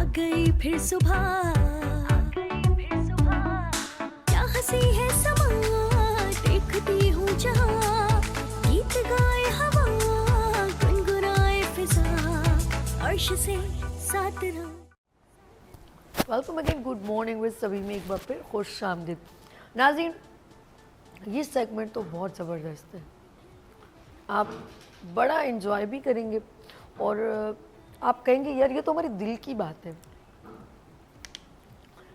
गई फिर सुबह, क्या हंसी है समा, देखती हूँ जहाँ, गीत गाए हवा, गुनगुनाए फिजा, अर्श से साथ रहो। Welcome again, good morning with सभी में एक बार फिर खुश आमदीद। नाज़रीन, ये सेगमेंट तो बहुत ज़बरदस्त है, आप बड़ा इन्जॉय भी करेंगे और आप कहेंगे यार ये तो हमारे दिल की बात है।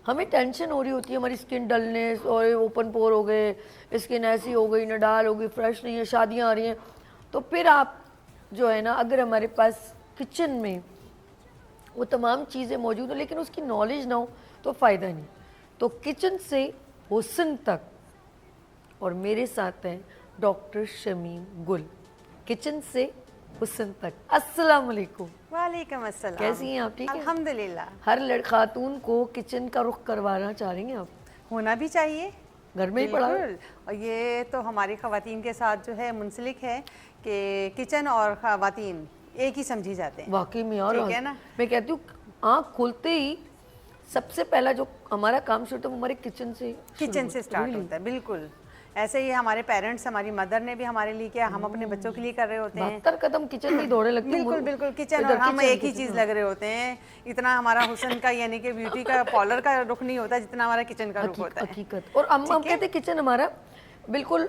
हमें टेंशन हो रही होती है, हमारी स्किन डलनेस और ओपन पोर हो गए, स्किन ऐसी हो गई, नडाल हो गई, फ्रेश नहीं है, शादियाँ आ रही हैं, तो फिर आप जो है ना, अगर हमारे पास किचन में वो तमाम चीज़ें मौजूद हो लेकिन उसकी नॉलेज ना हो तो फ़ायदा नहीं। तो किचन से हुस्न तक, और मेरे साथ हैं डॉक्टर शमीम गुल, किचन से हुस्न तक। अस्सलाम वालेकुम। वालेकुम अस्सलाम। कैसी हैं आप? ठीक है अल्हम्दुलिल्लाह। हर खातून को किचन का रुख करवाना चाह रही हैं आप? होना भी चाहिए, घर में ही पड़ा है। और ये तो हमारी ख़वातीन के साथ जो है मुंसलिक है कि किचन और ख़वातीन एक ही समझी जाते हैं। वाकई में यार, ठीक है ना? मैं कहती हूँ आँख खुलते ही सबसे पहला जो हमारा काम शुरू होता है वो हमारे किचन से स्टार्ट होता है। बिल्कुल ऐसे ही हमारे पेरेंट्स, हमारी मदर ने भी हमारे लिए किया, हम अपने बच्चों के लिए कर रहे होते हैं। 72 कदम किचन में दौड़े लगते हैं। बिल्कुल बिल्कुल, किचन और हम एक ही चीज़ लग रहे होते हैं। इतना हमारा हुस्न का यानी कि ब्यूटी का पार्लर का रुख नहीं होता जितना हमारा किचन का रुख होता है। हकीकत। और हम कहते हैं किचन हमारा बिल्कुल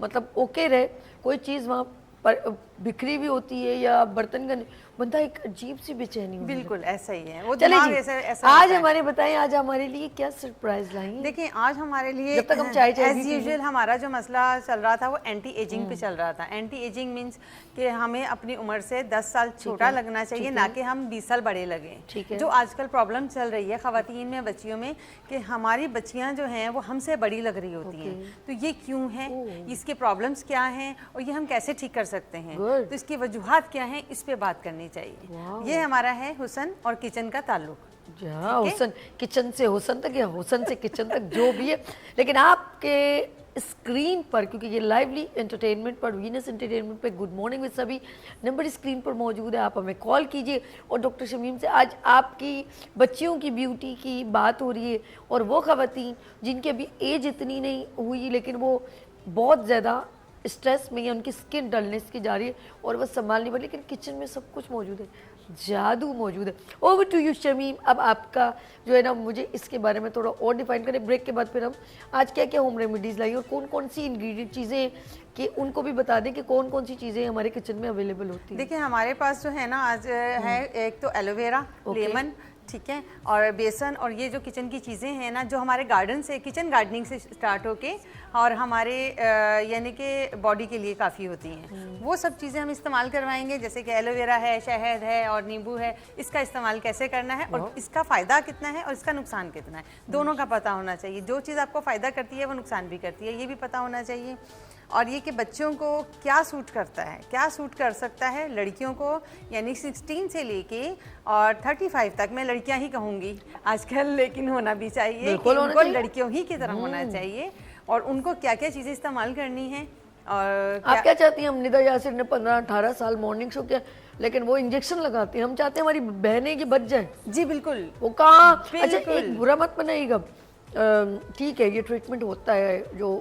मतलब ओके रहे, कोई चीज़ वहाँ पर बिखरी भी होती है या बर्तन का बंदा एक अजीब सी बेचैनी होती है। बिल्कुल ऐसा ही है वो चले दिमाग जी, ऐसा आज हमारे बताएं, आज हमारे लिए क्या सरप्राइज लाई हैं? देखिए आज हमारे लिए जब तक हम चाय एज यूजुअल हमारा जो मसला चल रहा था वो एंटी एजिंग पे चल रहा था। एंटी एजिंग मींस कि हमें अपनी उम्र से 10 साल छोटा लगना चाहिए, ना कि हम 20 साल बड़े लगे। जो आजकल प्रॉब्लम चल रही है ख़वातीन में, बच्चियों में, कि हमारी बच्चियां जो हैं वो हमसे बड़ी लग रही होती हैं। तो ये क्यों है, इसके प्रॉब्लम्स क्या हैं और ये हम कैसे ठीक कर सकते हैं, तो इसकी वजूहात क्या हैं, इस पे बात करनी चाहिए। ये हमारा है हुस्न और किचन का ताल्लुक। हुस्न किचन से हुस्न तक या हुस्न से किचन तक जो भी है, लेकिन आपके स्क्रीन पर, क्योंकि ये लाइवली एंटरटेनमेंट पर, वीनस एंटरटेनमेंट पे गुड मॉर्निंग विद सभी नंबर स्क्रीन पर मौजूद है। आप हमें कॉल कीजिए। और डॉक्टर शमीम से आज आपकी बच्चियों की ब्यूटी की बात हो रही है, और वो ख़वातीन जिनकी अभी एज इतनी नहीं हुई लेकिन वो बहुत ज़्यादा स्ट्रेस में या उनकी स्किन डलनेस की जा रही है और वह संभाल नहीं पा, लेकिन किचन में सब कुछ मौजूद है, जादू मौजूद है। Over to you Shamim. अब आपका जो है ना, मुझे इसके बारे में थोड़ा और डिफाइन करें। ब्रेक के बाद फिर हम आज क्या क्या होम रेमेडीज़ लाई और कौन कौन सी इंग्रेडिएंट चीज़ें कि उनको भी बता दें कि कौन कौन सी चीज़ें हमारे किचन में अवेलेबल होती हैं। देखिए हमारे पास जो है ना आज है एक तो एलोवेरा, लेमन, ठीक है, और बेसन, और ये जो किचन की चीज़ें हैं ना जो हमारे गार्डन से, किचन गार्डनिंग से स्टार्ट होके और हमारे यानी कि बॉडी के लिए काफ़ी होती हैं, वो सब चीज़ें हम इस्तेमाल करवाएंगे। जैसे कि एलोवेरा है, शहद है और नींबू है, इसका इस्तेमाल कैसे करना है और इसका फ़ायदा कितना है और इसका नुकसान कितना है, दोनों का पता होना चाहिए। जो चीज़ आपको फ़ायदा करती है वो नुकसान भी करती है, ये भी पता होना चाहिए। और ये कि बच्चों को क्या सूट करता है, क्या सूट कर सकता है लड़कियों को, यानी 16 से लेके और 35 तक, मैं लड़कियां ही कहूँगी आजकल, लेकिन होना भी चाहिए कि उनको लड़कियों ही की तरह होना चाहिए, और उनको क्या क्या चीज़ें इस्तेमाल करनी है। और आप क्या चाहती हैं? हम निदा यासिर ने 15-18 साल मॉर्निंग शो किया, लेकिन वो इंजेक्शन लगाती हैं। हम चाहते हैं हमारी बहनें की बच जाए। जी बिल्कुल, वो कहाँ, अच्छा एक बुरा मत बनाइएगा, ठीक है ये ट्रीटमेंट होता है जो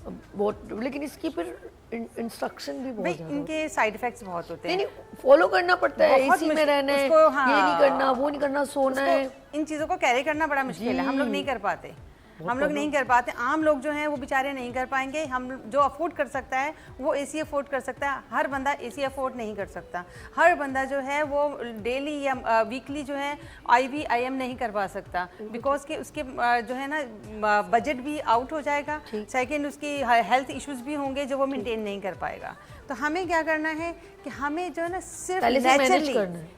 बहुत, लेकिन इसकी फिर इंस्ट्रक्शन भी बहुत ज़्यादा, इनके साइड इफेक्ट्स बहुत होते हैं। नहीं फॉलो करना पड़ता है, एसी में रहना है, ये नहीं करना, वो नहीं करना, सोना है, इन चीज़ों को कैरी करना बड़ा मुश्किल है, हम लोग नहीं कर पाते। हम लोग नहीं कर पाते, आम लोग जो हैं वो बेचारे नहीं कर पाएंगे। हम जो अफोर्ड कर सकता है वो एसी अफोर्ड कर सकता है, हर बंदा एसी अफोर्ड नहीं कर सकता। हर बंदा जो है वो डेली या वीकली जो है IVIM नहीं करवा सकता, बिकॉज कि उसके जो है ना बजट भी आउट हो जाएगा, सेकेंड उसकी हेल्थ इश्यूज भी होंगे जो वो मेंटेन नहीं कर पाएगा। तो हमें क्या करना है कि हमें जो है ना सिर्फ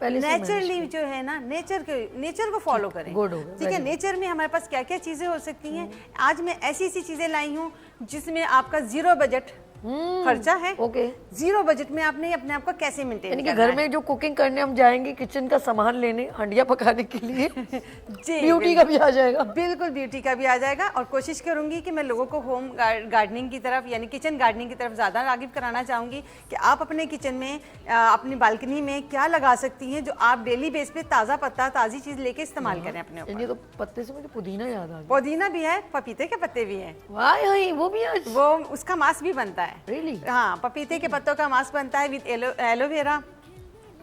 नेचुरली जो है ना नेचर को फॉलो करें। ठीक है, नेचर में हमारे पास क्या क्या चीज़ें हो सकती हैं। आज मैं ऐसी चीज़ें लाई हूँ जिसमें आपका 0 बजट खर्चा है, ओके। जीरो बजट में आपने अपने आप को कैसे मेंटेन यानी कि करना घर में जो कुकिंग करने हम जाएंगे किचन का सामान लेने, हंडिया पकाने के लिए जी ब्यूटी का भी आ जाएगा। बिल्कुल ब्यूटी का भी आ जाएगा। और कोशिश करूंगी कि मैं लोगों को होम गार्डनिंग की तरफ यानी किचन गार्डनिंग की तरफ ज़्यादा राग़िब कराना चाहूँगी कि आप अपने किचन में अपनी बालकनी में क्या लगा सकती हैं जो आप डेली बेस पे ताज़ा पत्ता ताज़ी चीज़ लेके इस्तेमाल करें अपने ऊपर। यानी तो पत्ते से मुझे पुदीना याद आ गया। पुदीना भी है, पपीते के पत्ते भी हैं, वाह वो भी आज वो उसका मांस भी बनता है। रियली? हाँ, पपीते के पत्तों का मांस बनता है विद एलोवेरा।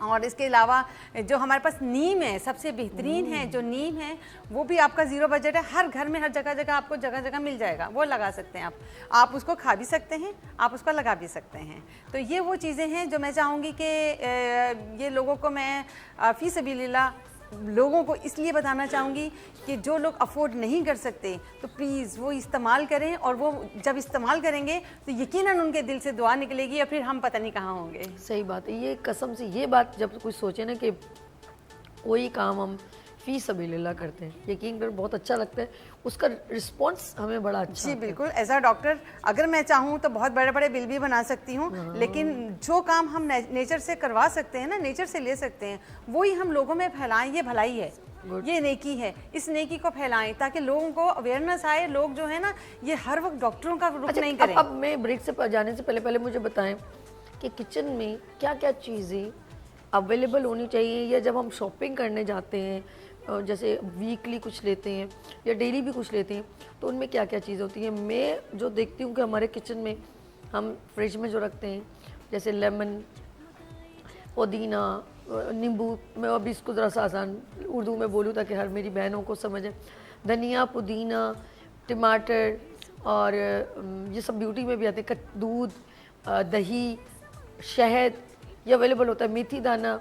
और इसके अलावा जो हमारे पास नीम है, सबसे बेहतरीन है जो नीम है, वो भी आपका ज़ीरो बजट है। हर घर में हर जगह जगह आपको जगह जगह मिल जाएगा, वो लगा सकते हैं आप उसको खा भी सकते हैं, आप उसको लगा भी सकते हैं। तो ये वो चीज़ें हैं जो मैं चाहूँगी कि ये लोगों को मैं फ़ी सबीलिल्लाह लोगों को इसलिए बताना चाहूँगी कि जो लोग अफोर्ड नहीं कर सकते तो प्लीज़ वो इस्तेमाल करें। और वो जब इस्तेमाल करेंगे तो यकीनन उनके दिल से दुआ निकलेगी या फिर हम पता नहीं कहाँ होंगे। सही बात है। ये कसम से ये बात जब कोई सोचे ना कि कोई काम हम फी सबीलिल्लाह करते हैं, यकीन कर बहुत अच्छा लगता है, उसका रिस्पॉन्स हमें बड़ा अच्छा जी बिल्कुल। एज अ डॉक्टर अगर मैं चाहूँ तो बहुत बड़े बड़े बिल भी बना सकती हूँ, लेकिन जो काम हम नेचर से करवा सकते हैं ना, नेचर से ले सकते हैं, वही हम लोगों में फैलाएं। ये भलाई है, ये नेकी है, इस नेकी को फैलाएं ताकि लोगों को अवेयरनेस आए। लोग जो है ना ये हर वक्त डॉक्टरों का रुख नहीं करें। अब मैं ब्रेक से जाने से पहले मुझे बताएं कि किचन में क्या क्या चीज़ें अवेलेबल होनी चाहिए, या जब हम शॉपिंग करने जाते हैं जैसे वीकली कुछ लेते हैं या डेली भी कुछ लेते हैं तो उनमें क्या क्या चीज़ें होती हैं। मैं जो देखती हूँ कि हमारे किचन में हम फ्रिज में जो रखते हैं जैसे लेमन, पुदीना, नींबू, मैं अभी इसको ज़रा सा आसान उर्दू में बोलूँ ताकि हर मेरी बहनों को समझे। धनिया, पुदीना, टमाटर और ये सब ब्यूटी में भी आते हैं, दूध, दही, शहद ये अवेलेबल होता है, मेथी दाना,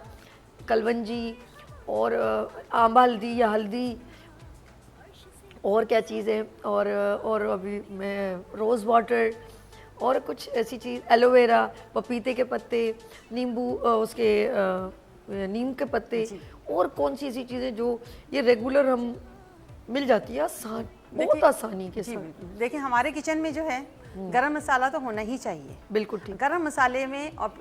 कलवंजी और आंबा हल्दी या हल्दी, और क्या चीज़ें, और अभी मैं रोज़ वाटर और कुछ ऐसी चीज़, एलोवेरा, पपीते के पत्ते, नींबू, उसके नीम के पत्ते, और कौन सी ऐसी चीज़ें जो ये रेगुलर हम मिल जाती है आसान, बहुत आसानी के साथ। देखिए हमारे किचन में जो है गरम मसाला तो होना ही चाहिए। बिल्कुल ठीक। गरम मसाले में और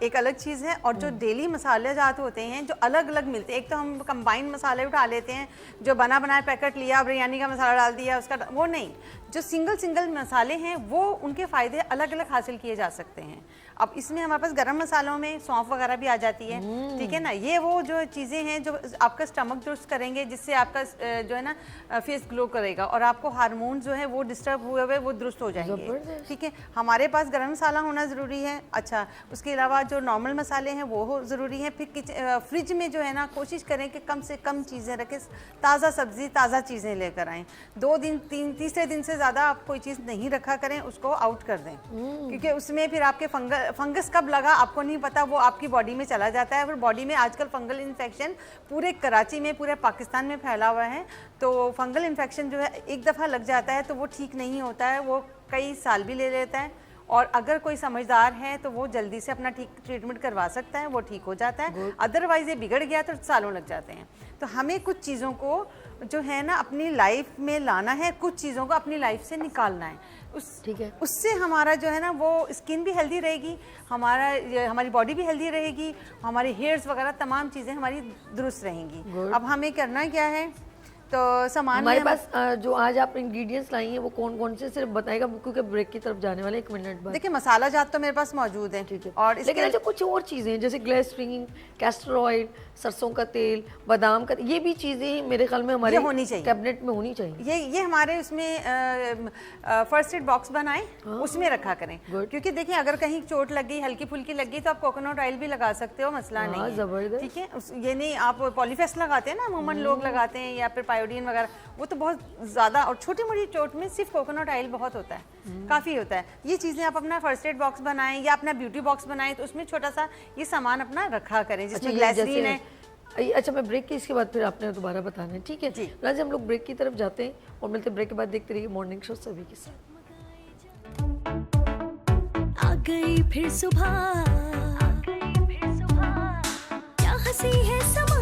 एक अलग चीज़ है, और जो डेली मसाले जात होते हैं जो अलग अलग मिलते हैं, एक तो हम कंबाइन मसाले उठा लेते हैं, जो बना बनाया पैकेट लिया, बिरयानी का मसाला डाल दिया उसका, वो नहीं। जो सिंगल मसाले हैं वो उनके फ़ायदे अलग अलग हासिल किए जा सकते हैं। अब इसमें हमारे पास गरम मसालों में सौंफ वगैरह भी आ जाती है, ठीक है ना। ये वो जो चीज़ें हैं जो आपका स्टमक दुरुस्त करेंगे, जिससे आपका जो है ना फेस ग्लो करेगा और आपको हार्मोन जो है वो डिस्टर्ब हुए हुए वो दुरुस्त हो जाएंगे, ठीक है। हमारे पास गरम मसाला होना ज़रूरी है। अच्छा, उसके अलावा जो नॉर्मल मसाले हैं वो ज़रूरी है। फिर फ्रिज में जो है ना कोशिश करें कि कम से कम चीज़ें रखें, ताज़ा सब्ज़ी, ताज़ा चीज़ें लेकर आएँ। 2 दिन, तीसरे दिन से ज़्यादा आप कोई चीज़ नहीं रखा करें, उसको आउट कर दें, क्योंकि उसमें फिर आपके फंगस कब लगा आपको नहीं पता, वो आपकी बॉडी में चला जाता है। फिर बॉडी में आजकल फंगल इन्फेक्शन पूरे कराची में, पूरे पाकिस्तान में फैला हुआ है। तो फंगल इन्फेक्शन जो है एक दफ़ा लग जाता है तो वो ठीक नहीं होता है, वो कई साल भी ले लेता है। और अगर कोई समझदार है तो वो जल्दी से अपना ट्रीटमेंट करवा सकता है, वो ठीक हो जाता है। अदरवाइज ये बिगड़ गया तो सालों लग जाते हैं। तो हमें कुछ चीज़ों को जो है ना अपनी लाइफ में लाना है, कुछ चीज़ों को अपनी लाइफ से निकालना है। ठीक है, उससे हमारा जो है ना वो स्किन भी हेल्दी रहेगी, हमारी बॉडी भी हेल्दी रहेगी, हमारे हेयर्स वगैरह तमाम चीज़ें हमारी दुरुस्त रहेंगी। अब हमें करना क्या है, तो सामान हमारे पास जो आज आप इंग्रेडिएंट्स लाई हैं वो कौन कौन से सिर्फ बताएगा, क्योंकि ब्रेक की तरफ जाने वाले 1 मिनट बाद। देखिए मसाला जात तो मेरे पास मौजूद है, ठीक है। और लेकिन अच्छा कुछ और चीज़ें जैसे ग्लिसरीन, कैस्टर ऑयल, सरसों का तेल, बादाम का, ये भी चीज़ें मेरे ख्याल में हमारे होनी चाहिए, कैबिनेट में होनी चाहिए। ये हमारे उसमें फर्स्ट एड बॉक्स बनाएं, उसमें रखा करें। क्योंकि देखिए अगर कहीं चोट लग गई, हल्की फुल्की लग गई, तो आप कोकोनट ऑयल भी लगा सकते हो, मसला नहीं है, जबरदस्त, ठीक है। ये नहीं आप पॉलीफेस्ट लगाते हैं ना, अमूमन लोग लगाते हैं, या फिर पायोडीन वगैरह, वो तो बहुत ज़्यादा, और छोटी मोटी चोट में सिर्फ कोकोनट ऑयल बहुत होता है, काफ़ी होता है। ये चीज़ें आप अपना फर्स्ट एड बॉक्स बनाएं या अपना ब्यूटी बॉक्स बनाएं, तो उसमें छोटा सा ये सामान अपना रखा करें, जिसमें ग्लिसरीन है। अच्छा, मैं ब्रेक की इसके बाद फिर आपने दोबारा बताना है, ठीक है जी। राज हम लोग ब्रेक की तरफ जाते हैं और मिलते ब्रेक के बाद। देखते रहिए मॉर्निंग शो सभी के साथ। आ गई फिर सुबह, क्या हंसी है समा,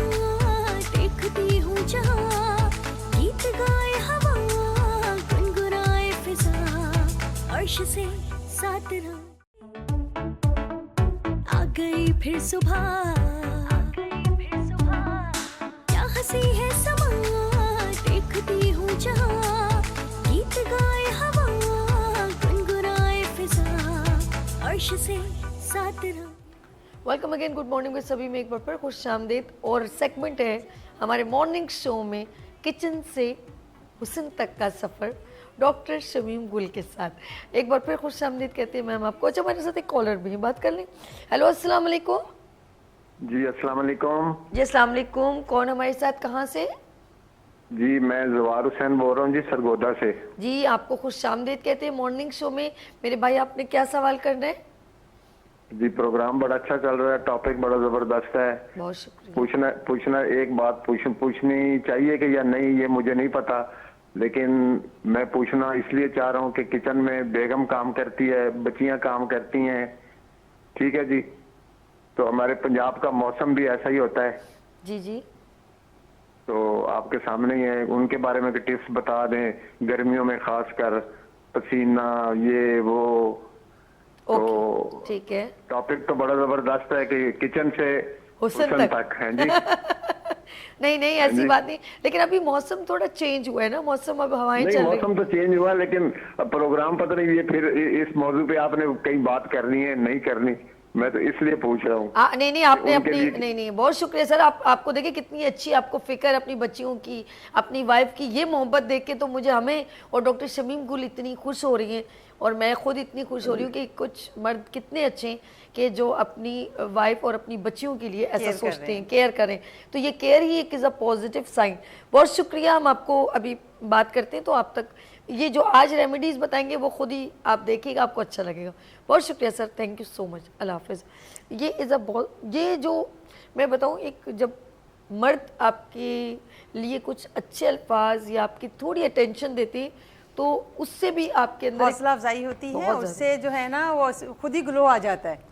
देखती हूँ जहाँ, गीत गाए हवा, गुनगुनाए फिजा, अर्श से साथ रहो। गई फिर सुबह, क्या हंसी है समा, देखती हूँ जहाँ, गीत गाए हवा, गुनगुनाए फिजा, अर्श से साथ रहा। Welcome again, good morning with सभी में एक बार फिर खुश आमदीद। और सेगमेंट है हमारे मॉर्निंग शो में किचन से हुस्न तक का सफ़र डॉक्टर शमीम गुल के साथ। एक बार फिर खुश आमदीद कहते हैं मैम आपको। अच्छा, हमारे साथ एक कॉलर भी है, बात कर लें। हेलो, अस्सलाम वालेकुम। जी अस्सलाम वालेकुम। जी अस्सलाम वालेकुम। कौन हमारे साथ, कहाँ से? जी मैं जवार हुसैन बोल रहा हूँ जी, सरगोदा से। जी आपको खुश आमदीद कहते हैं मॉर्निंग शो में। मेरे भाई, आपने क्या सवाल करना है? जी प्रोग्राम बड़ा अच्छा चल रहा है, टॉपिक बड़ा जबरदस्त है। बहुत शुक्रिया। पूछना एक बात पूछनी चाहिए कि या नहीं, ये मुझे नहीं पता, लेकिन मैं पूछना इसलिए चाह रहा हूँ कि किचन में बेगम काम करती है, बच्चियां काम करती हैं, ठीक है जी। तो हमारे पंजाब का मौसम भी ऐसा ही होता है। जी जी। तो आपके सामने ही है, उनके बारे में टिप्स बता दें, गर्मियों में खास कर पसीना ये वो। तो ठीक है, टॉपिक तो बड़ा जबरदस्त है कि किचन से हुस्न तक है जी। नहीं ऐसी बात नहीं, लेकिन अभी मौसम थोड़ा चेंज हुआ है ना, मौसम अब हवाएं चल रही। मौसम तो चेंज हुआ, लेकिन प्रोग्राम पता नहीं ये फिर इस मौजू पे आपने कई बात करनी है नहीं करनी, मैं तो इसलिए पूछ रहा हूँ। नहीं आपने अपनी नहीं बहुत शुक्रिया सर। आपको देखिए कितनी अच्छी आपको फिक्र अपनी बच्चियों की, अपनी वाइफ की, ये मोहब्बत देख के तो मुझे, हमें और डॉक्टर शमीम गुल इतनी खुश हो रही हैं, और मैं खुद इतनी खुश हो रही हूँ कि कुछ मर्द कितने अच्छे हैं कि जो अपनी वाइफ और अपनी बच्चियों के लिए ऐसा सोचते हैं, केयर करें। तो ये केयर ही एक इज़ अ पॉजिटिव साइन। बहुत शुक्रिया। हम आपको अभी बात करते हैं, तो आप तक ये जो आज रेमेडीज़ बताएंगे वो खुद ही आप देखिएगा, आपको अच्छा लगेगा। बहुत शुक्रिया sir, thank you so much, अल्लाह हाफिज़। ये इज़ अ बहुत, ये जो मैं बताऊँ, एक जब मर्द आपके लिए कुछ अच्छे अल्फाज या आपकी थोड़ी अटेंशन देते हैं, तो उससे भी आपके अंदर हौसला अफजाई होती है, उससे जो है ना वो खुद ही ग्लो आ जाता है।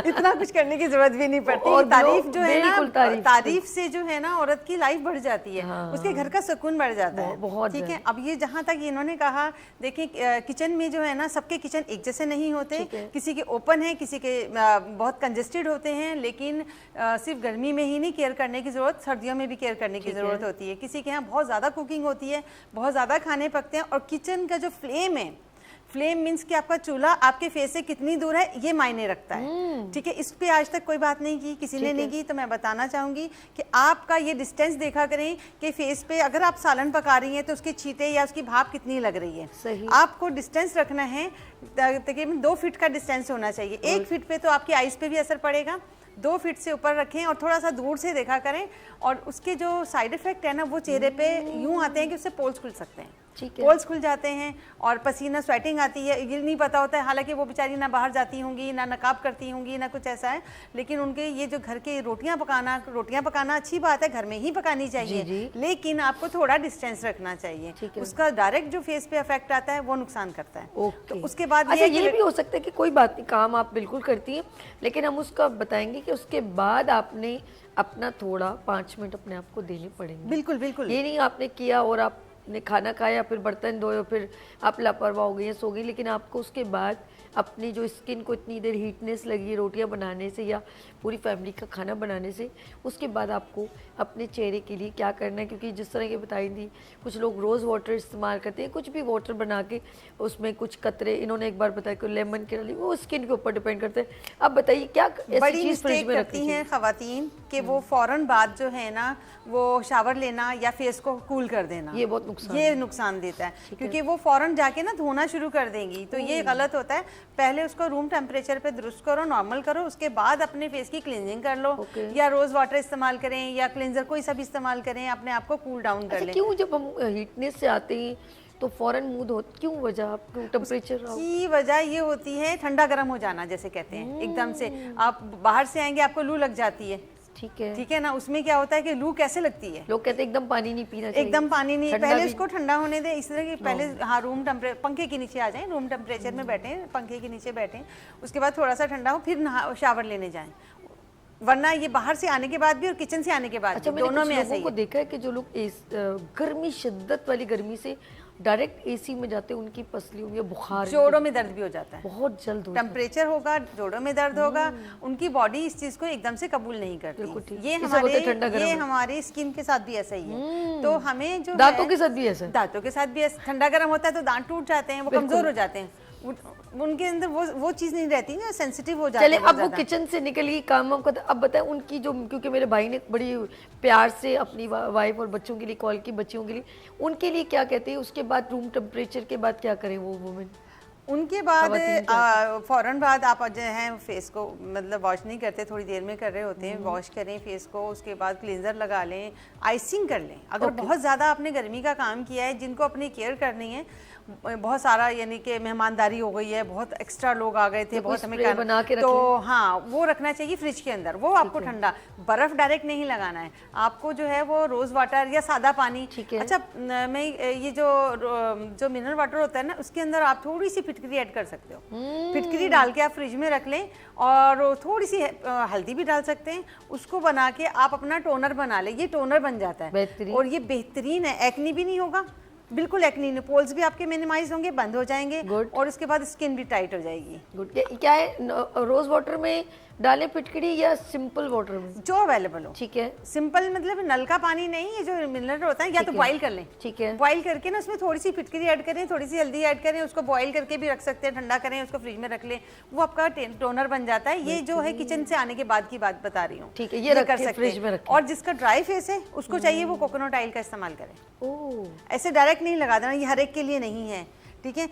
इतना कुछ करने की जरूरत भी नहीं पड़ती। और तारीफ जो है ना, तारीफ से जो है ना औरत की लाइफ बढ़ जाती है। हाँ। उसके घर का सुकून बढ़ जाता है। बहुत ठीक है। अब ये जहाँ तक इन्होंने कहा, देखिए किचन में जो है ना, सबके किचन एक जैसे नहीं होते, किसी के ओपन है, किसी के बहुत कंजेस्टेड होते हैं, लेकिन सिर्फ गर्मी में ही नहीं केयर करने की जरूरत, सर्दियों में भी केयर करने की जरूरत होती है। किसी के यहाँ बहुत ज्यादा कुकिंग होती है, बहुत ज्यादा खाने पकते हैं, और किचन का जो फ्लेम है, फ्लेम मीन्स कि आपका चूल्हा आपके फेस से कितनी दूर है, ये मायने रखता है। ठीक है, इस पे आज तक कोई बात नहीं की, किसी ने नहीं की, तो मैं बताना चाहूंगी कि आपका ये डिस्टेंस देखा करें कि फेस पे अगर आप सालन पका रही हैं तो उसके छींटे या उसकी भाप कितनी लग रही है। सही। आपको डिस्टेंस रखना है, तकरीबन 2 फीट का डिस्टेंस होना चाहिए। 1 फीट पे तो आपकी आइज पे भी असर पड़ेगा, 2 फीट से ऊपर रखें और थोड़ा सा दूर से देखा करें। और उसके जो साइड इफेक्ट है ना, वो चेहरे पे यूं आते हैं कि उससे पोल्स खुल सकते हैं, पोल्स खुल जाते हैं, और पसीना, स्वेटिंग आती है। ये नहीं पता होता है, हालांकि वो बेचारी ना बाहर जाती होंगी, ना नकाब करती होंगी, ना कुछ ऐसा है, लेकिन उनके ये जो घर के रोटियां पकाना अच्छी बात है, घर में ही पकानी चाहिए, लेकिन आपको थोड़ा डिस्टेंस रखना चाहिए। उसका डायरेक्ट जो फेस पे इफेक्ट आता है वो नुकसान करता है। तो उसके बाद ये भी हो सकता है कि कोई बात नहीं, काम आप बिल्कुल करती हैं, लेकिन हम उसका बताएंगे कि उसके बाद आपने अपना थोड़ा 5 मिनट अपने आप को देने पड़ेंगे। बिल्कुल बिल्कुल। ये नहीं आपने किया और आपने खाना खाया, फिर बर्तन धोए, फिर आप लापरवाह हो गई, सो गई, लेकिन आपको उसके बाद अपनी जो स्किन को इतनी देर हीटनेस लगी है रोटियां बनाने से या पूरी फैमिली का खाना बनाने से, उसके बाद आपको अपने चेहरे के लिए क्या करना है। क्योंकि जिस तरह की बताई थी, कुछ लोग रोज़ वाटर इस्तेमाल करते हैं, कुछ भी वाटर बना के उसमें कुछ कतरे, इन्होंने एक बार बताया कि लेमन के डाली, वो स्किन के ऊपर डिपेंड करते हैं। अब बताइए क्या बड़ी मिस्टेक करती हैं ख़वातीन कि वो फ़ौरन बाद जो है ना वो शावर लेना या फेस को कूल कर देना, ये बहुत नुकसान देता है, क्योंकि वो फ़ौरन जाके ना धोना शुरू कर देंगी, तो ये गलत होता है। पहले उसको रूम टेम्परेचर पे दुरुस्त करो, नॉर्मल करो, उसके बाद अपने फेस की क्लींजिंग कर लो, या रोज वाटर इस्तेमाल करें या क्लींजर कोई सा भी इस्तेमाल करें, अपने आप को कूल डाउन कर लें। क्यों जब हम हीटनेस से आते हैं तो फौरन मुंह धो, क्यों वजह? आपको टेम्परेचर की वजह ये होती है ठंडा गर्म हो जाना, जैसे कहते हैं, एकदम से आप बाहर से आएंगे आपको लू लग जाती है। ठीक है ना, उसमें क्या होता है कि लू कैसे लगती है, लोग कहते हैं एकदम पानी नहीं पीना चाहिए, एकदम पानी नहीं, पहले उसको ठंडा होने दे, इस तरह की पहले हाँ रूम टेम्परेचर, पंखे के नीचे आ जाएं, रूम टेम्परेचर में बैठें, पंखे के नीचे बैठें, उसके बाद थोड़ा सा ठंडा हो, फिर शावर लेने जाएं, वरना ये बाहर से आने के बाद भी और किचन से आने के बाद दोनों में ऐसे ही देखा है कि जो लोग इस गर्मी, शिद्दत वाली गर्मी से डायरेक्ट एसी में जाते हैं उनकी पसलियों में बुखार जोड़ों में दर्द भी हो जाता है, बहुत जल्द होता है। टेम्परेचर होगा, जोड़ों में दर्द होगा, उनकी बॉडी इस चीज को एकदम से कबूल नहीं बिल्कुल करती। ठीक। ये इसे बोलते हैं ठंडा हमारे गरम ये है। हमारी स्किन के साथ भी ऐसा ही है। तो हमें जो दांतों है- के साथ भी ऐसा है? दांतों के साथ भी ऐसा ठंडा गर्म होता है तो दांत टूट जाते हैं, वो बिल्कुल। कमजोर हो जाते हैं, उनके अंदर वो चीज नहीं रहती ना, सेंसिटिव हो जाते चले हैं बहुत अब वो ज्यादा। किचन से निकलिए, काम वाम करते। अब बताएं उनकी जो, क्योंकि मेरे भाई ने बड़ी प्यार से अपनी वाइफ और बच्चों के लिए कॉल की, बच्चियों के लिए, उनके लिए क्या कहते हैं? उसके बाद रूम टेम्परेचर के बाद क्या करें वो वुमेन? उनके बाद खवातीन क्या फौरन बाद आप जो है फेस को मतलब वॉश नहीं करते, थोड़ी देर में कर रहे होते हैं, वॉश करें फेस को, उसके बाद क्लींजर लगा लें, आइसिंग कर लें। अगर बहुत ज़्यादा आपने गर्मी का काम किया है, जिनको अपनी केयर करनी है, बहुत सारा यानी कि मेहमानदारी हो गई है, बहुत एक्स्ट्रा लोग आ गए थे, बहुत हमें स्प्रे बना के रख तो हाँ वो रखना चाहिए फ्रिज के अंदर, वो आपको ठंडा, बर्फ डायरेक्ट नहीं लगाना है आपको, जो है वो रोज वाटर या सादा पानी। ठीक है। अच्छा मैं ये जो मिनरल वाटर होता है ना, उसके अंदर आप थोड़ी सी फिटकरी ऐड कर सकते हो, फिटकरी डाल के आप फ्रिज में रख लें, और थोड़ी सी हल्दी भी डाल सकते हैं, उसको बना के आप अपना टोनर बना लें, ये टोनर बन जाता है बेहतरीन। और ये बेहतरीन है, एक्नी भी नहीं होगा, बिल्कुल एक्नी नहीं, पोल्स भी आपके मिनिमाइज होंगे, बंद हो जाएंगे, Good. और उसके बाद स्किन भी टाइट हो जाएगी। गुड। क्या है, रोज वाटर में डालें फिटकरी या सिंपल वाटर में? जो अवेलेबल हो। ठीक है, सिंपल मतलब नल का पानी नहीं, ये जो मिनरल होता है, या ठीक तो है। बॉईल कर लें, ठीक है। बॉईल करके ना उसमें थोड़ी सी फिटकरी ऐड करें, थोड़ी सी हल्दी ऐड करें, उसको बॉईल करके भी रख सकते हैं, ठंडा करें, उसको फ्रिज में रख लें, वो आपका टोनर बन जाता है। ये जो है किचन से आने के बाद की बात बता रही हूँ। ठीक है, ये रख कर के सकते फ्रिज हैं। में रखें। और जिसका ड्राई फेस है उसको चाहिए वो कोकोनट ऑयल का इस्तेमाल करें, ओह ऐसे डायरेक्ट नहीं लगा देना, ये हर एक के लिए नहीं है, ठीक है।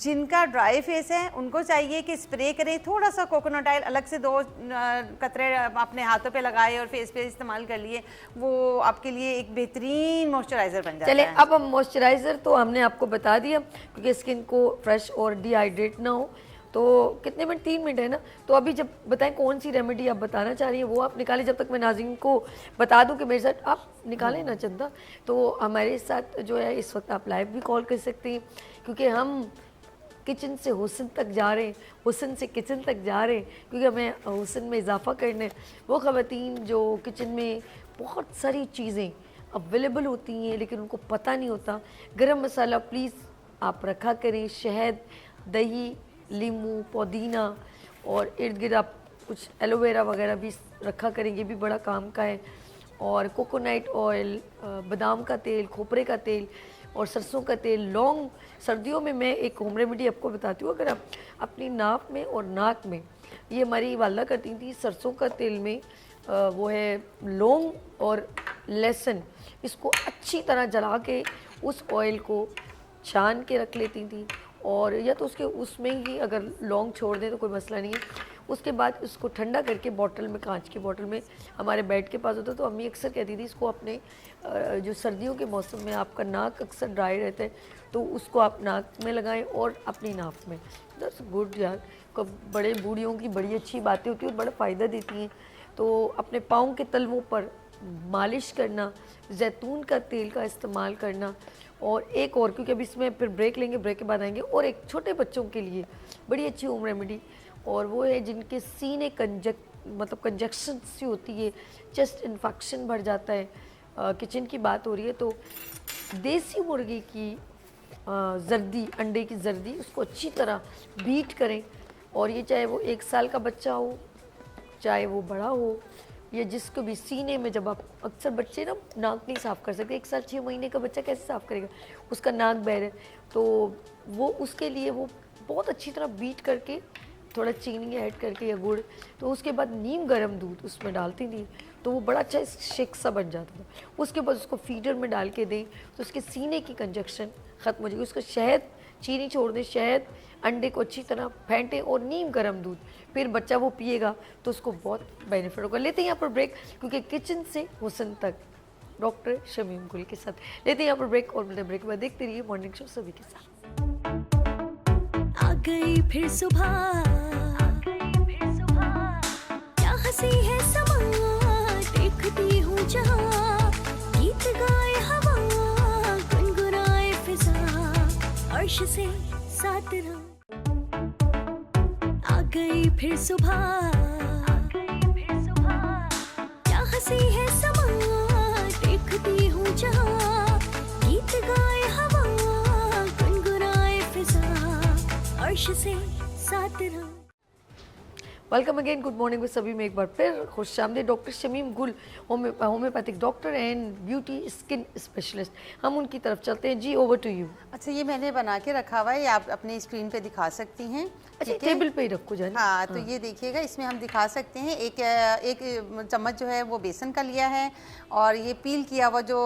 जिनका ड्राई फेस है उनको चाहिए कि स्प्रे करें, थोड़ा सा कोकोनट ऑयल अलग से 2 कतरे अपने हाथों पे लगाए और फेस पे इस्तेमाल कर लिए, वो आपके लिए एक बेहतरीन मॉइस्चराइजर बन जाता चले है। अब हम मॉइस्चराइज़र तो हमने आपको बता दिया, क्योंकि स्किन को फ्रेश और डिहाइड्रेट ना हो। तो कितने मिनट, 3 मिनट है ना? तो अभी जब बताएं कौन सी रेमेडी आप बताना चाह रही हैं वो आप निकालें, जब तक मैं नाज़रीन को बता दूं कि मेरे साथ आप निकालें ना चंदा। तो हमारे साथ जो है इस वक्त आप लाइव भी कॉल कर सकते हैं, क्योंकि हम किचन से हुस्न तक जा रहे हैं, हुस्न से किचन तक जा रहे हैं, क्योंकि हमें हुस्न में इजाफा करना है। वो ख़वातीन जो किचन में बहुत सारी चीज़ें अवेलेबल होती हैं लेकिन उनको पता नहीं होता, गरम मसाला प्लीज़ आप रखा करें, शहद, दही, नींबू, पुदीना, और इर्द गिर्द आप कुछ एलोवेरा वगैरह भी रखा करें, ये भी बड़ा काम का है। और कोकोनट ऑयल, बादाम का तेल, खोपरे का तेल और सरसों का तेल, लौंग। सर्दियों में मैं एक होम रेमेडी आपको बताती हूँ, अगर आप अपनी नाक में और नाक में, ये हमारी वालदा करती थी, सरसों का तेल में वो है लौंग और लहसुन, इसको अच्छी तरह जला के उस ऑयल को छान के रख लेती थी, और या तो उसके उसमें ही अगर लौंग छोड़ दें तो कोई मसला नहीं है। उसके बाद उसको ठंडा करके बॉटल में, कांच की बॉटल में हमारे बेड के पास होता, तो अम्मी अक्सर कहती थी इसको अपने जो सर्दियों के मौसम में आपका नाक अक्सर ड्राई रहता है तो उसको आप नाक में लगाएं और अपनी नाक में। दैट्स गुड यार, कब बड़े बूढ़ियों की बड़ी अच्छी बातें होती हैं और बड़ा फ़ायदा देती हैं। तो अपने पाँव के तलवों पर मालिश करना, जैतून का तेल का इस्तेमाल करना, और एक और, क्योंकि अभी इसमें फिर ब्रेक लेंगे, ब्रेक के बाद आएंगे, और एक छोटे बच्चों के लिए बड़ी अच्छी होम रेमेडी, और वो है जिनके सीने मतलब कंजक्शन सी होती है, चेस्ट इन्फेक्शन बढ़ जाता है, किचन की बात हो रही है, तो देसी मुर्गी की जर्दी, अंडे की जर्दी, उसको अच्छी तरह बीट करें, और ये चाहे वो 1 साल का बच्चा हो, चाहे वो बड़ा हो, या जिसको भी सीने में, जब आप अक्सर बच्चे ना नाक नहीं साफ़ कर सकते, 1 साल 6 महीने का बच्चा कैसे साफ़ करेगा, उसका नाक बह है, तो वो उसके लिए वो बहुत अच्छी तरह बीट करके, थोड़ा चीनी ऐड करके या गुड़, तो उसके बाद नीम गर्म दूध उसमें डालती थी, तो वो बड़ा अच्छा शेक सा बन जाता था। उसके बाद उसको फीडर में डाल के दें तो उसके सीने की कंजक्शन ख़त्म हो जाएगी। उसका शहद, चीनी छोड़ दें, शहद, अंडे को अच्छी तरह फेंटें और नीम गर्म दूध, फिर बच्चा वो पिएगा तो उसको बहुत बेनिफिट होगा। लेते हैं यहाँ पर ब्रेक, क्योंकि किचन से हुस्न तक डॉक्टर शमीम गुल के साथ लेते हैं यहाँ पर ब्रेक, और मिलते हैं ब्रेक के बाद। देखते रहिए मॉर्निंग शो सभी के साथ। आ गई फिर सुबह, क्या हंसी है समा, देखती हूँ जहाँ, गीत गाए हवा, गुनगुनाए फिजा, अर्श से साथ रहो। आ गई फिर सुबह, क्या हंसी है समा, देखती हूँ जहाँ, गीत गाए हवा, होश से साथ रहो। Welcome again, good morning with सभी में एक बार फिर खुश आमदीद। डॉक्टर शमीम गुल, homeopathic doctor and beauty skin specialist, हम उनकी तरफ चलते हैं जी। Over to you. अच्छा, ये मैंने बना के रखा हुआ है, ये आप अपनी स्क्रीन पे दिखा सकती हैं। अच्छा, ठीक है? टेबल पे ही रखो जाने। हाँ, तो ये देखिएगा, इसमें हम दिखा सकते हैं एक चम्मच जो है वो बेसन का लिया है, और ये पील किया हुआ जो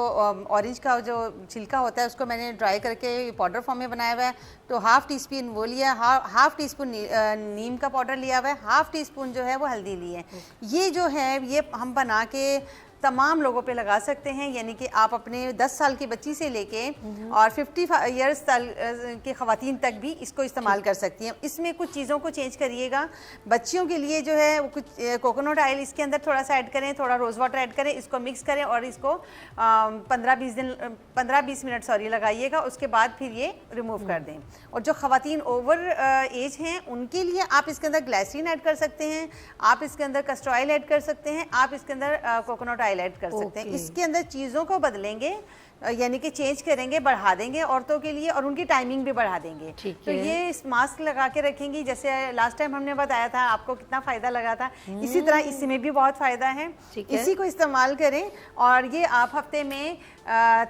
ऑरेंज का जो छिलका होता है उसको मैंने ड्राई करके पाउडर फॉर्म में बनाया हुआ है। तो हाफ़ टी स्पून वो लिया, हाफ़ टी स्पून नीम का पाउडर लिया हुआ है, हाफ़ टी स्पून जो है वो हल्दी ली है। ये जो है ये हम बना के तमाम लोगों पे लगा सकते हैं, यानी कि आप अपने 10 साल की बच्ची से लेके और 50 इयर्स की ख़वातीन तक भी इसको इस्तेमाल कर सकती हैं। इसमें कुछ चीज़ों को चेंज करिएगा। बच्चियों के लिए जो है वो कुछ कोकोनट ऑयल इसके अंदर थोड़ा सा ऐड करें, थोड़ा रोज़ वाटर ऐड करें, इसको मिक्स करें और इसको 15-20 मिनट लगाइएगा। उसके बाद फिर ये रिमूव कर दें। और जो ख़वातीन ओवर एज हैं उनके लिए आप इसके अंदर ग्लाइसरीन ऐड कर सकते हैं, आप इसके अंदर कस्टर ऑयल ऐड कर सकते हैं, आप इसके अंदर कोकोनट ऑयल ऐड कर सकते हैं। इसके अंदर चीज़ों को बदलेंगे, यानी कि चेंज करेंगे, बढ़ा देंगे औरतों के लिए, और उनकी टाइमिंग भी बढ़ा देंगे। तो ये इस मास्क लगा के रखेंगी, जैसे लास्ट टाइम हमने बताया था आपको कितना फ़ायदा लगा था, इसी तरह इसमें भी बहुत फ़ायदा है। इसी को इस्तेमाल करें और ये आप हफ्ते में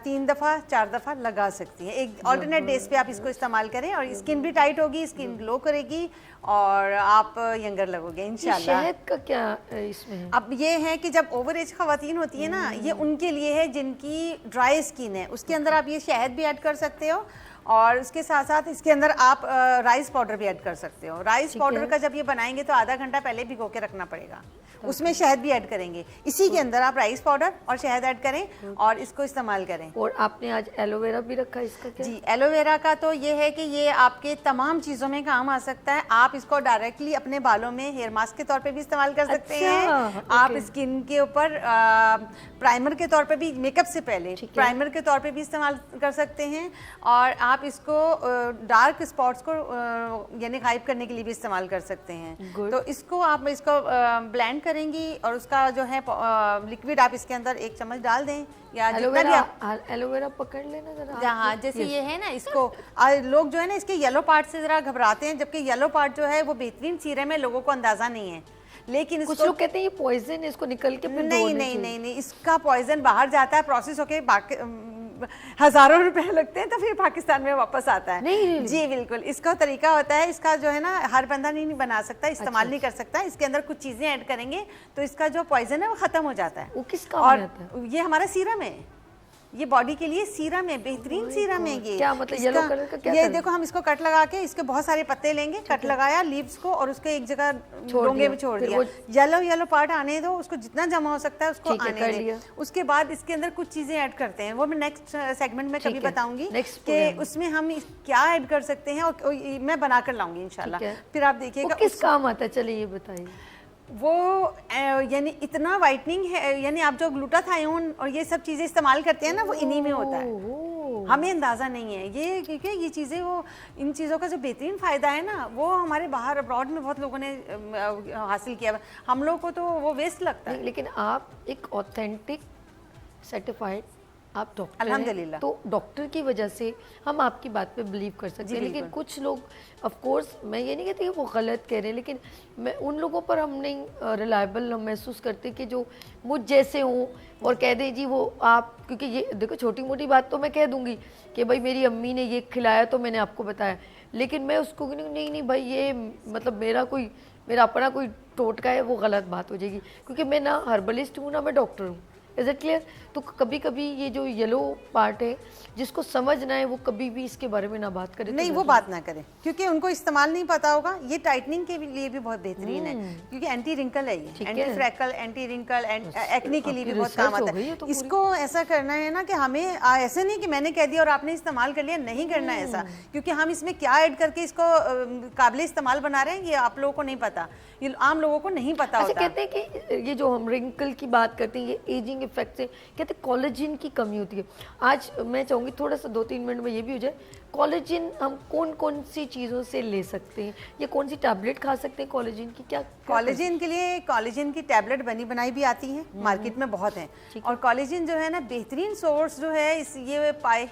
3 दफ़ा 4 दफ़ा लगा सकती हैं। एक ऑल्टरनेट डेज पे आप इसको इस्तेमाल करें और स्किन भी टाइट होगी, स्किन ग्लो करेगी और आप यंगर लगोगे इंशाल्लाह। शहद का क्या इसमें है? अब ये है कि जब ओवर एज ख़वातीन होती है ना, ये उनके लिए है जिनकी ड्राई स्किन है, उसके अंदर आप ये शहद भी ऐड कर सकते हो और उसके साथ साथ इसके अंदर आप राइस पाउडर भी ऐड कर सकते हो। राइस पाउडर का जब ये बनाएंगे तो आधा घंटा पहले भिगो के रखना पड़ेगा, उसमें शहद भी ऐड करेंगे। इसी के अंदर आप राइस पाउडर और शहद ऐड करें और इसको इस्तेमाल करें। और आपने आज एलोवेरा भी रखा है, इसका क्या? जी, एलोवेरा का तो ये है कि ये आपके तमाम चीज़ों में काम आ सकता है। आप इसको डायरेक्टली अपने बालों में हेयर मास्क के तौर पे भी इस्तेमाल कर सकते हैं। आप स्किन के ऊपर प्राइमर के तौर पे भी, मेकअप से पहले प्राइमर के तौर पे भी इस्तेमाल कर सकते हैं, और आप इसको डार्क स्पॉट्स को यानी गायब करने के लिए भी इस्तेमाल कर सकते हैं। तो इसको आप ब्लेंड करेंगी और उसका जो है लिक्विड आप इसके अंदर 1 चम्मच डाल दें, या एलोवेरा पकड़ लेना जरा। जहाँ जैसे ये है ना, इसको लोग जो है ना इसके येलो पार्ट से जरा घबराते हैं, जबकि येलो पार्ट जो है वो बेहतरीन सीरम है, लोगों को अंदाजा नहीं है। लेकिन कुछ लोग कहते हैं ये पॉइजन है, इसको निकल के फिर नहीं, इसका पॉइजन बाहर जाता है, प्रोसेस होके हजारों रुपए लगते हैं, तो फिर पाकिस्तान में वापस आता है। नहीं, जी बिल्कुल, इसका तरीका होता है, इसका जो है ना हर बंदा नहीं बना सकता, इस्तेमाल नहीं कर सकता। इसके अंदर कुछ चीजें ऐड करेंगे तो इसका जो पॉइजन है वो खत्म हो जाता है। वो किस काम में आता है? ये हमारा सीरम है, ये बॉडी के लिए सीरम है, बेहतरीन सीरम है ये। क्या मतलब येलो कलर का क्या? ये देखो, हम इसको कट लगा के इसके बहुत सारे पत्ते लेंगे, कट लगाया लीव्स को और उसको एक जगह डोंगे में छोड़ दिया। येलो पार्ट आने दो, उसको जितना जमा हो सकता है उसको आने दे। उसके बाद इसके अंदर कुछ चीजें ऐड करते हैं, वो मैं नेक्स्ट सेगमेंट में कभी बताऊंगी कि उसमें हम क्या ऐड कर सकते हैं, और मैं बनाकर लाऊंगी इंशाल्लाह, फिर आप देखिएगा किस काम आता है। चलिए ये बताइए। वो यानी इतना वाइटनिंग है, यानी आप जो ग्लूटाथायोन और ये सब चीज़ें इस्तेमाल करते हैं ना, वो इन्हीं में होता है, हमें अंदाज़ा नहीं है ये, क्योंकि ये चीज़ें वो इन चीज़ों का जो बेहतरीन फ़ायदा है ना, वो हमारे बाहर अब्रॉड में बहुत लोगों ने हासिल किया, हम लोग को तो वो वेस्ट लगता है। लेकिन आप एक ऑथेंटिक सर्टिफाइड आप डॉक्टर अल्हम्दुलिल्लाह, तो डॉक्टर की वजह से हम आपकी बात पे बिलीव कर सकते हैं। लेकिन कुछ लोग, ऑफ कोर्स मैं ये नहीं कहती कि वो गलत कह रहे हैं, लेकिन मैं उन लोगों पर हम नहीं रिलायबल महसूस करते कि जो मुझ जैसे हों और कह दें जी वो आप, क्योंकि ये देखो छोटी मोटी बात तो मैं कह दूंगी कि भाई मेरी अम्मी ने ये खिलाया तो मैंने आपको बताया, लेकिन मैं उसको नहीं भाई ये मतलब मेरा अपना कोई टोटका है, वो गलत बात हो जाएगी, क्योंकि मैं ना हर्बलिस्ट हूँ ना मैं डॉक्टर हूँ। Is it clear? तो कभी कभी ये जो येलो पार्ट है, जिसको समझना है वो कभी भी इसके बारे में ना बात करे, नहीं वो बात ना करें, क्योंकि उनको इस्तेमाल नहीं पता होगा। ये टाइटनिंग के लिए भी बहुत बेहतरीन है, क्योंकि एंटी रिंकल है ये, anti freckle, anti wrinkle, acne के लिए भी बहुत काम आता है। इसको ऐसा करना है ना कि हमें ऐसे नहीं कि मैंने कह दिया और आपने इस्तेमाल कर लिया, नहीं करना है ऐसा, क्योंकि हम इसमें क्या ऐड करके इसको काबिल इस्तेमाल बना रहे हैं ये आप लोगों को नहीं पता, ये आम लोगों को नहीं पता होता। कहते हैं कि ये जो हम रिंकल की बात करते हैं, ये एजिंग इफेक्ट से कहते हैं कोलेजन की कमी होती है। आज मैं चाहूँगी थोड़ा सा 2-3 मिनट में ये भी हो जाए, कोलेजन हम कौन कौन सी चीज़ों से ले सकते हैं, या कौन सी टैबलेट खा सकते हैं कोलेजन की? क्या कोलेजन के लिए कोलेजन की टैबलेट बनी बनाई भी आती है, मार्केट में बहुत है। और कोलेजन जो है ना बेहतरीन सोर्स जो है इस ये पाए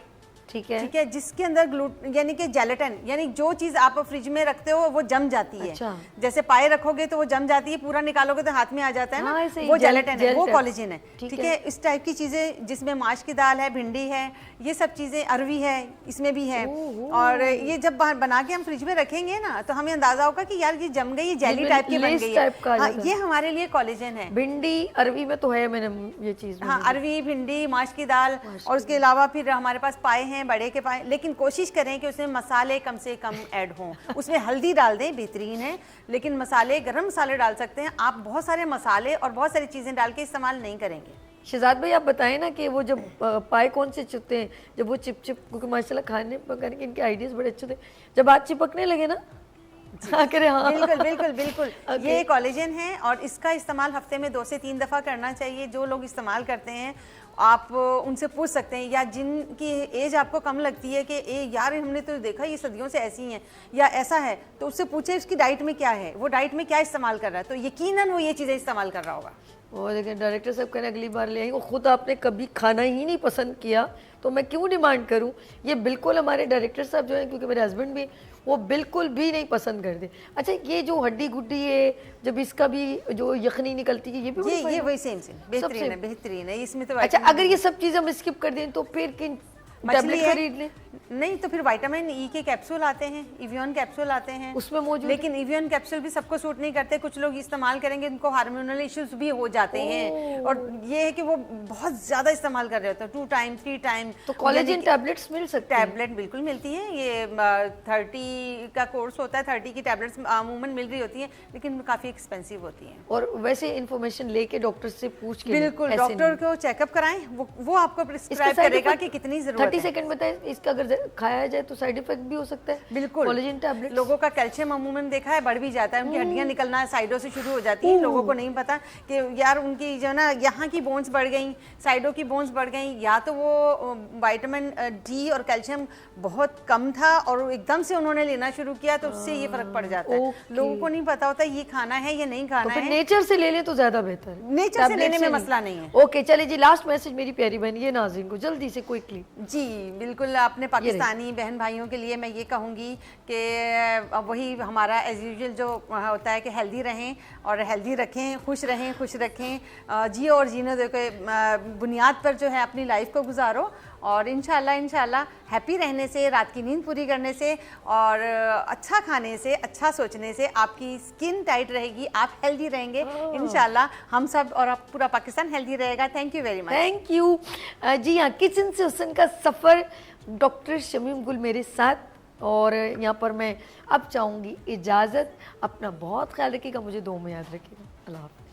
ठीक है। ठीक है, जिसके अंदर यानी कि जेलेटिन, यानी जो चीज आप फ्रिज में रखते हो वो जम जाती है। अच्छा। जैसे पाए रखोगे तो वो जम जाती है, पूरा निकालोगे तो हाथ में आ जाता है हाँ, ना, ऐसे ही वो जेल- जेलेटिन है, जेल वो टाइप। कोलेजन है। ठीक ठीक है। है, इस टाइप की चीजें जिसमें माश की दाल है, भिंडी है, ये सब चीजें, अरवी है, इसमें भी है। और ये जब बना के हम फ्रिज में रखेंगे ना तो हमें अंदाजा होगा कि यार ये जम गई, जेली ये टाइप की बन लेस गई टाइप का आ है। हाँ, जाता है। ये हमारे लिए कोलेजन है। भिंडी अरवी में तो है, मैंने ये चीज हाँ, अरवी, भिंडी, माश की दाल, और उसके अलावा फिर हमारे पास पाए हैं, बड़े के पाए, लेकिन कोशिश करें कि उसमें मसाले कम से कम ऐड हों। उसमें हल्दी डाल दें, बेहतरीन है, लेकिन मसाले, गरम मसाले डाल सकते हैं आप। बहुत सारे मसाले और बहुत सारी चीज़ें डाल के इस्तेमाल नहीं करेंगे। शहजाद भाई आप बताएं ना कि वो जब पाए कौन से चुपते हैं, जब वो चिप चिप, क्योंकि माशाल्लाह खाने पकाने के इनके आइडियाज बड़े अच्छे थे, जब हाथ चिपकने लगे ना हाँ करे हाँ बिल्कुल बिल्कुल बिल्कुल। Okay. ये कोलेजन है और इसका इस्तेमाल हफ्ते में 2 से 3 दफ़ा करना चाहिए। जो लोग इस्तेमाल करते हैं आप उनसे पूछ सकते हैं, या जिनकी एज आपको कम लगती है कि यार हमने तो देखा ये सदियों से ऐसी हैं या ऐसा है, तो उससे पूछे उसकी डाइट में क्या है, वो डाइट में क्या इस्तेमाल कर रहा है, तो यकीनन वो ये चीज़ें इस्तेमाल कर रहा होगा। वो लेकिन डायरेक्टर साहब कहने अगली बार ले आएंगे, खुद आपने कभी खाना ही नहीं पसंद किया तो मैं क्यों डिमांड करूं। ये बिल्कुल हमारे डायरेक्टर साहब जो हैं, क्योंकि मेरे हस्बैंड भी वो बिल्कुल भी नहीं पसंद करते। अच्छा ये जो हड्डी गुड्डी है, जब इसका भी जो यखनी निकलती है, ये भी बड़ी ये फायदा- वही सेम बेहतरीन same। है, बेहतरीन है इसमें तो। अच्छा अगर ये सब चीज़ हम स्किप कर दें तो फिर किन मछली टैबलेट है, खरीद लें? नहीं तो फिर विटामिन ई के कैप्सूल आते हैं, इवियन कैप्सूल आते हैं उसमें मौजूद लेकिन इवियन कैप्सूल भी सबको सूट नहीं करते। कुछ लोग इस्तेमाल करेंगे उनको हार्मोनल इश्यूज भी हो जाते हैं, और ये है कि वो बहुत ज्यादा इस्तेमाल कर रहे होते हैं, 2 टाइम 3 टाइम। तो कोलेजन टैबलेट्स मिल सकते हैं? टैबलेट बिल्कुल मिलती है। ये 30 का कोर्स होता है, 30 की टैबलेट्स अमूमन मिल रही होती हैं, लेकिन काफ़ी एक्सपेंसिव होती हैं। और वैसे इन्फॉर्मेशन लेके डॉक्टर से पूछ के बिल्कुल, ऐसे डॉक्टर नहीं। को चेकअप कराएं, वो आपको इसका प्रिस्क्राइब side करेगा effect कि कितनी जरूरत है। 30 सेकंड बताएं, इसका अगर खाया जाए तो साइड इफेक्ट भी हो सकता है? बिल्कुल, कोलेजन टैबलेट लोगों का कैल्शियम अमूमन देखा है बढ़ भी जाता है, उनकी हड्डियां निकलना साइडों से शुरू हो जाती हैं। लोगों को नहीं पता कि यार उनकी जो है ना यहाँ की बोन्स बढ़ गई, साइडों की बोन्स बढ़ गई, या तो वो विटामिन डी और कैल्शियम बहुत कम था और एकदम से उन्होंने लेना शुरू किया तो उससे ये फर्क पड़ जाता है। लोगों को नहीं पता होता ये खाना है या नहीं तो खाना फिर है। नेचर से ले लें तो ज्यादा बेहतर है। नेचर से टैबलेट लेने में नहीं। मसला नहीं है। ओके चलिए जी, लास्ट मैसेज मेरी प्यारी बहन ये नाज़रीन को जल्दी से क्विकली। जी बिल्कुल, अपने पाकिस्तानी बहन भाइयों के लिए मैं ये कहूँगी कि वही हमारा एज यूजुअल जो होता है कि हेल्दी रहें और हेल्दी रखें, खुश रहें, खुश रखें, जियो और जीने दो के बुनियाद पर जो है अपनी लाइफ को गुजारो। और इंशाल्लाह हैप्पी रहने से, रात की नींद पूरी करने से और अच्छा खाने से, अच्छा सोचने से आपकी स्किन टाइट रहेगी, आप हेल्दी रहेंगे इंशाल्लाह। हम सब और आप पूरा पाकिस्तान हेल्दी रहेगा। Thank you very much. Thank you. जी हाँ, किचन से हुस्न का सफ़र, डॉक्टर शमीम गुल मेरे साथ, और यहाँ पर मैं अब चाहूँगी इजाज़त। अपना बहुत ख्याल रखिएगा, मुझे 2 में याद रखिएगा। अल्लाह हाफ़िज़।